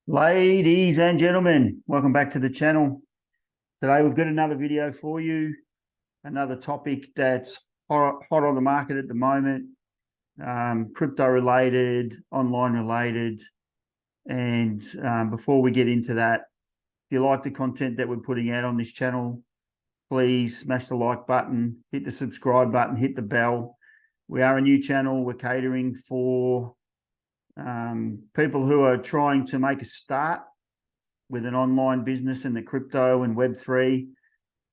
Ladies and gentlemen, welcome back to the channel. Today we've got another video for you, another topic that's hot on the market at the moment, crypto related, online related. And before we get into that, if you like the content that we're putting out on this channel, please smash the like button, hit the subscribe button, hit the bell. We are a new channel. We're catering for people who are trying to make a start with an online business in the crypto and Web3.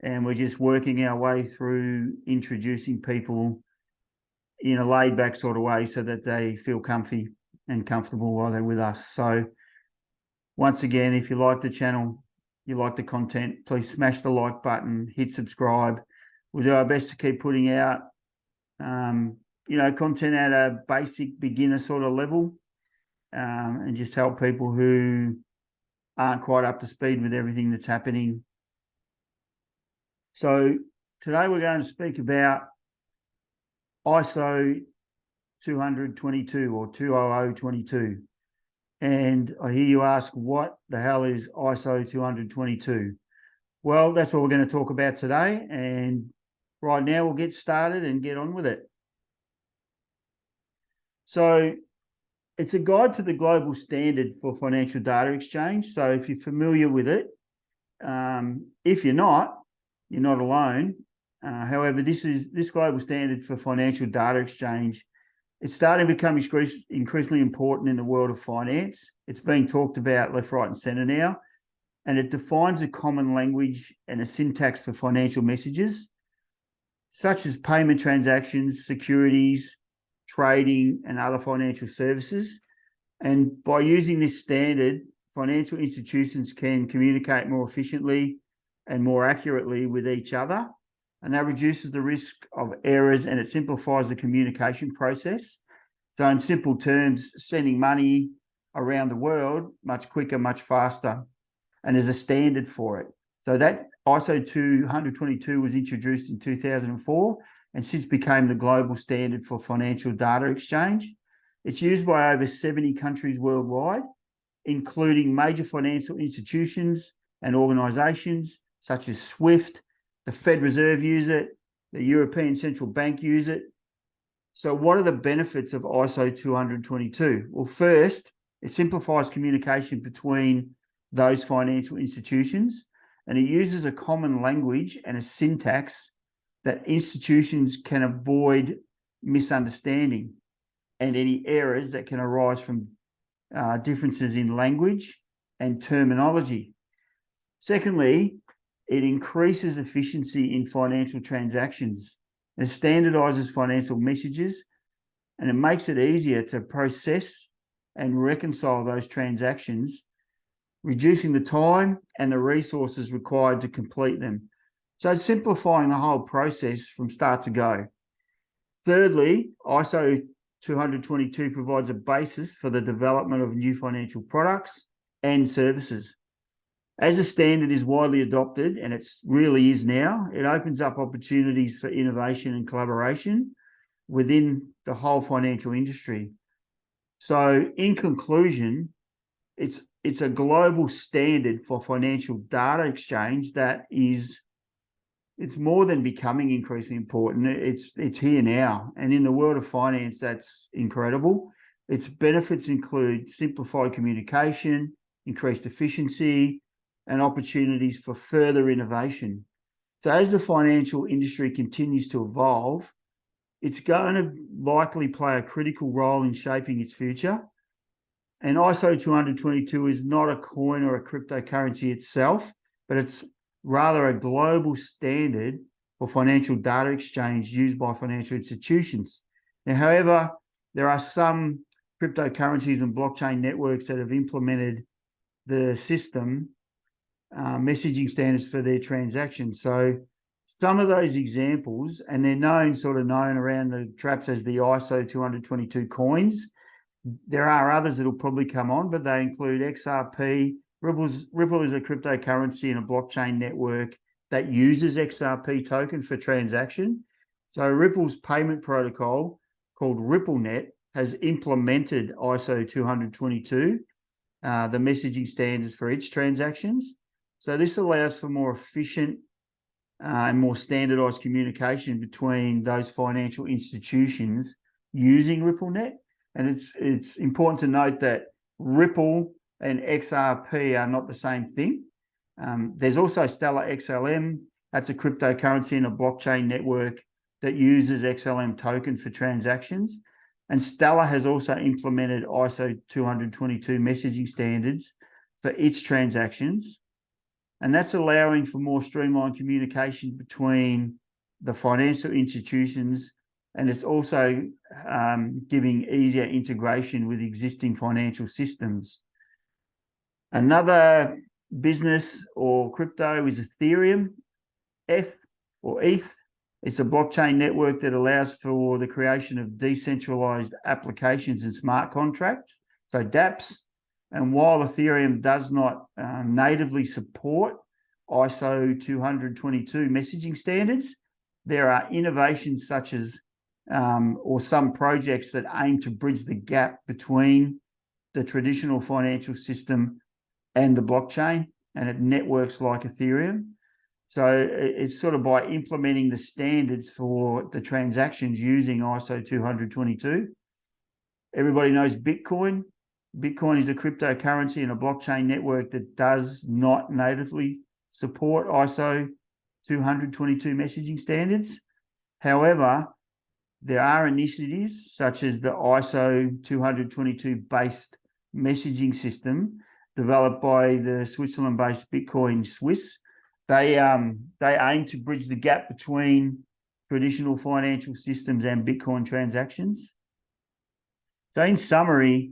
And we're just working our way through introducing people in a laid back sort of way so that they feel comfy and comfortable while they're with us. So once again, if you like the channel, you like the content, please smash the like button, hit subscribe. We'll do our best to keep putting out, content at a basic beginner sort of level. And just help people who aren't quite up to speed with everything that's happening. So today we're going to speak about ISO 222 or 20022. And I hear you ask, what the hell is ISO 222? Well, that's what we're going to talk about today. And right now we'll get started and get on with it. So it's a guide to the global standard for financial data exchange. So if you're familiar with it, if you're not alone. However, this global standard for financial data exchange, it's starting to become increasingly important in the world of finance. It's being talked about left, right, and centre now, and it defines a common language and a syntax for financial messages, such as payment transactions, securities, trading, and other financial services. And by using this standard, financial institutions can communicate more efficiently and more accurately with each other. And that reduces the risk of errors and it simplifies the communication process. So in simple terms, sending money around the world much quicker, much faster, and there's a standard for it. So that ISO 222 was introduced in 2004 and since became the global standard for financial data exchange. It's used by over 70 countries worldwide, including major financial institutions and organizations such as SWIFT, the Fed Reserve use it, the European Central Bank use it. So what are the benefits of ISO 222? Well, first, it simplifies communication between those financial institutions, and it uses a common language and a syntax that institutions can avoid misunderstanding and any errors that can arise from differences in language and terminology. Secondly, it increases efficiency in financial transactions. It standardizes financial messages and it makes it easier to process and reconcile those transactions, reducing the time and the resources required to complete them. So it's simplifying the whole process from start to go. Thirdly, ISO 222 provides a basis for the development of new financial products and services. As the standard is widely adopted, and it really is now, it opens up opportunities for innovation and collaboration within the whole financial industry. So in conclusion, it's a global standard for financial data exchange that it's more than becoming increasingly important. It's here now. And in the world of finance, that's incredible. Its benefits include simplified communication, increased efficiency, and opportunities for further innovation. So as the financial industry continues to evolve, it's going to likely play a critical role in shaping its future. And ISO 222 is not a coin or a cryptocurrency itself, but it's rather a global standard for financial data exchange used by financial institutions. Now, however, there are some cryptocurrencies and blockchain networks that have implemented the system messaging standards for their transactions. So some of those examples, and they're known around the traps as the ISO 222 coins. There are others that'll probably come on, but they include XRP. Ripple is a cryptocurrency and a blockchain network that uses XRP token for transaction. So Ripple's payment protocol called RippleNet has implemented ISO 222 the messaging standards for its transactions. So this allows for more efficient and more standardized communication between those financial institutions using RippleNet. And it's important to note that Ripple and XRP are not the same thing. There's also Stellar XLM. That's a cryptocurrency and a blockchain network that uses XLM token for transactions. And Stellar has also implemented ISO 20022 messaging standards for its transactions. And that's allowing for more streamlined communication between the financial institutions, and it's also giving easier integration with existing financial systems. Another business or crypto is Ethereum, ETH. It's a blockchain network that allows for the creation of decentralized applications and smart contracts, so dApps. And while Ethereum does not natively support ISO 20022 messaging standards, there are innovations such as, or some projects that aim to bridge the gap between the traditional financial system and the blockchain, and it networks like Ethereum. So it's sort of by implementing the standards for the transactions using ISO 20022. Everybody knows Bitcoin. Bitcoin is a cryptocurrency and a blockchain network that does not natively support ISO 20022 messaging standards. However, there are initiatives such as the ISO 222 based messaging system developed by the Switzerland-based Bitcoin Swiss. They aim to bridge the gap between traditional financial systems and Bitcoin transactions. So in summary,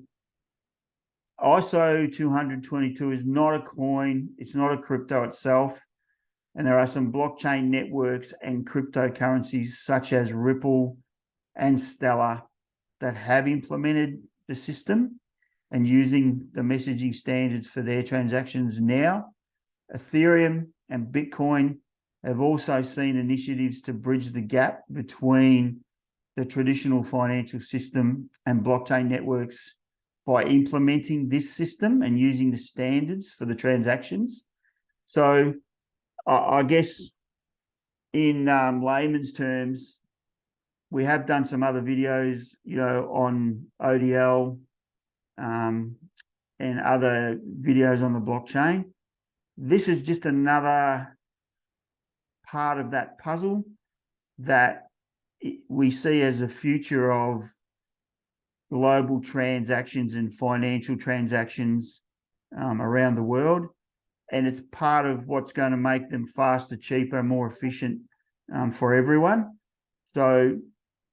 ISO 20022 is not a coin, it's not a crypto itself, and there are some blockchain networks and cryptocurrencies such as Ripple and Stellar that have implemented the system and using the messaging standards for their transactions now. Ethereum and Bitcoin have also seen initiatives to bridge the gap between the traditional financial system and blockchain networks by implementing this system and using the standards for the transactions. So I guess in layman's terms, we have done some other videos, on ODL and other videos on the blockchain. This is just another part of that puzzle that we see as a future of global transactions and financial transactions around the world. And it's part of what's going to make them faster, cheaper, more efficient for everyone. So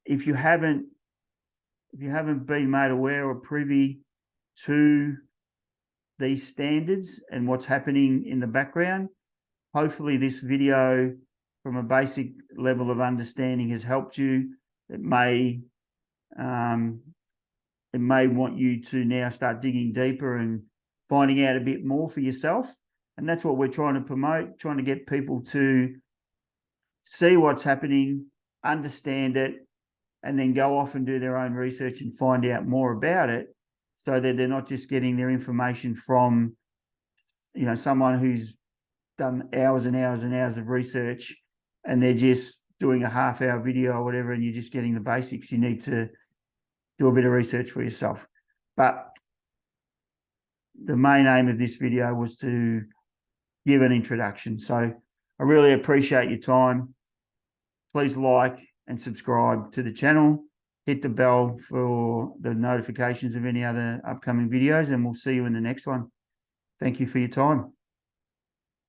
if you haven't been made aware or privy to these standards and what's happening in the background, hopefully this video from a basic level of understanding has helped you. It may want you to now start digging deeper and finding out a bit more for yourself. And that's what we're trying to promote, trying to get people to see what's happening, understand it, and then go off and do their own research and find out more about it, so that they're not just getting their information from, someone who's done hours and hours and hours of research and they're just doing a half-hour video or whatever, and you're just getting the basics. You need to do a bit of research for yourself. But the main aim of this video was to give an introduction. So I really appreciate your time. Please like and subscribe to the channel. Hit the bell for the notifications of any other upcoming videos, and we'll see you in the next one. Thank you for your time.